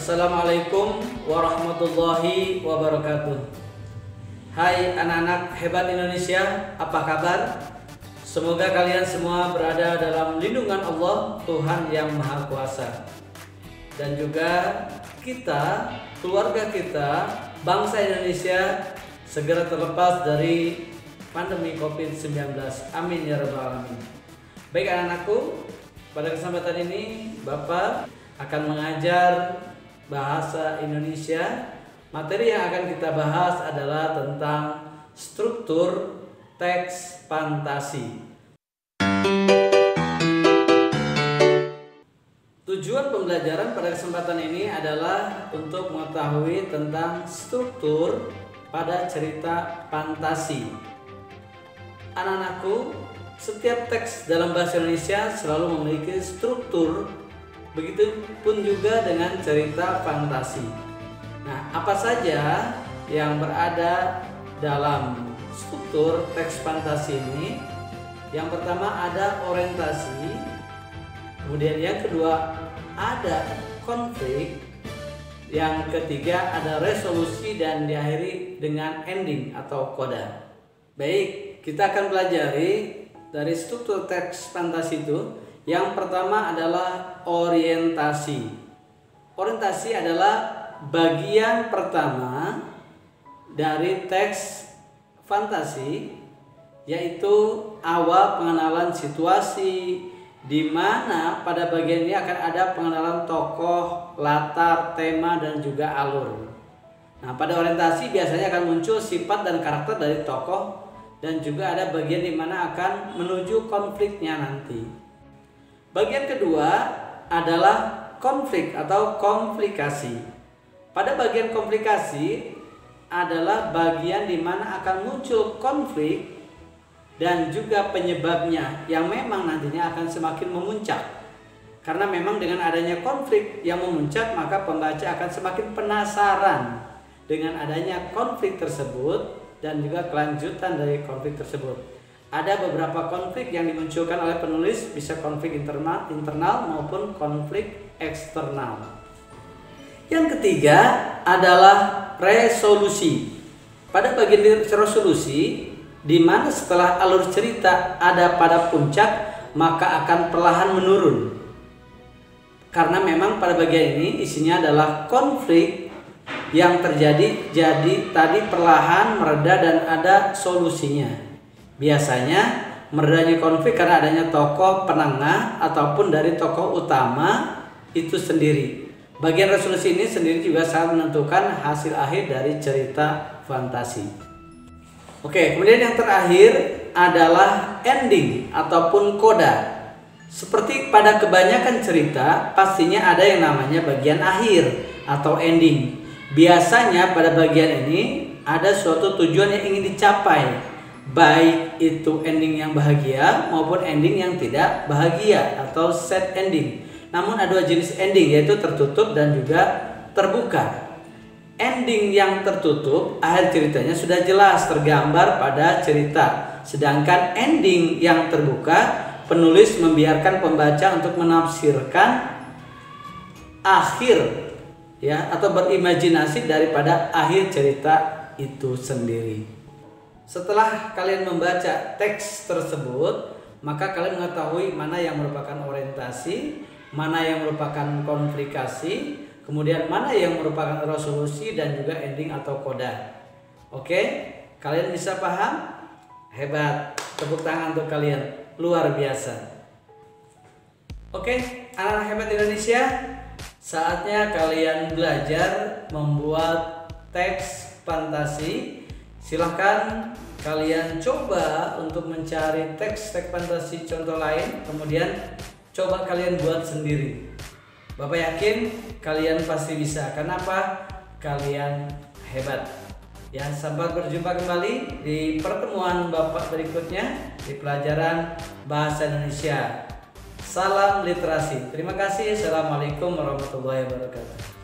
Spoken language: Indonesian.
Assalamualaikum warahmatullahi wabarakatuh. Hai anak-anak hebat Indonesia, apa kabar? Semoga kalian semua berada dalam lindungan Allah, Tuhan yang Maha Kuasa. Dan juga kita, keluarga kita, bangsa Indonesia segera terlepas dari pandemi COVID-19. Amin ya rabbal alamin. Baik anak-anakku, pada kesempatan ini Bapak akan mengajar bahasa Indonesia. Materi yang akan kita bahas adalah tentang struktur teks fantasi. Tujuan pembelajaran pada kesempatan ini adalah untuk mengetahui tentang struktur pada cerita fantasi. Anak-anakku, setiap teks dalam bahasa Indonesia selalu memiliki struktur. Begitupun juga dengan cerita fantasi. Nah, apa saja yang berada dalam struktur teks fantasi ini? Yang pertama ada orientasi, kemudian yang kedua ada konflik, yang ketiga ada resolusi, dan diakhiri dengan ending atau koda. Baik, kita akan pelajari dari struktur teks fantasi itu. Yang pertama adalah orientasi. Orientasi adalah bagian pertama dari teks fantasi, yaitu awal pengenalan situasi, di mana pada bagian ini akan ada pengenalan tokoh, latar, tema, dan juga alur. Nah, pada orientasi biasanya akan muncul sifat dan karakter dari tokoh, dan juga ada bagian di mana akan menuju konfliknya nanti. Bagian kedua adalah konflik atau komplikasi. Pada bagian komplikasi adalah bagian di mana akan muncul konflik dan juga penyebabnya yang memang nantinya akan semakin memuncak. Karena memang dengan adanya konflik yang memuncak, maka pembaca akan semakin penasaran dengan adanya konflik tersebut dan juga kelanjutan dari konflik tersebut. Ada beberapa konflik yang dimunculkan oleh penulis, bisa konflik internal maupun konflik eksternal. Yang ketiga adalah resolusi. Pada bagian resolusi, di mana setelah alur cerita ada pada puncak, maka akan perlahan menurun. Karena memang pada bagian ini isinya adalah konflik yang terjadi, jadi tadi perlahan mereda dan ada solusinya. Biasanya meredanya konflik karena adanya tokoh penengah ataupun dari tokoh utama itu sendiri. Bagian resolusi ini sendiri juga sangat menentukan hasil akhir dari cerita fantasi. Oke, kemudian yang terakhir adalah ending ataupun koda. Seperti pada kebanyakan cerita, pastinya ada yang namanya bagian akhir atau ending. Biasanya pada bagian ini ada suatu tujuan yang ingin dicapai, baik itu ending yang bahagia maupun ending yang tidak bahagia atau sad ending. Namun ada dua jenis ending, yaitu tertutup dan juga terbuka. Ending yang tertutup, akhir ceritanya sudah jelas tergambar pada cerita. Sedangkan ending yang terbuka, penulis membiarkan pembaca untuk menafsirkan akhir ya, atau berimajinasi daripada akhir cerita itu sendiri. Setelah kalian membaca teks tersebut, maka kalian mengetahui mana yang merupakan orientasi, mana yang merupakan komplikasi, kemudian mana yang merupakan resolusi dan juga ending atau koda. Oke, kalian bisa paham? Hebat, tepuk tangan untuk kalian, luar biasa. Oke, anak-anak hebat Indonesia, saatnya kalian belajar membuat teks fantasi. Silahkan kalian coba untuk mencari teks-teks fantasi contoh lain, kemudian coba kalian buat sendiri. Bapak yakin kalian pasti bisa. Kenapa? Kalian hebat. Ya, sampai berjumpa kembali di pertemuan Bapak berikutnya di pelajaran Bahasa Indonesia. Salam literasi. Terima kasih. Assalamualaikum warahmatullahi wabarakatuh.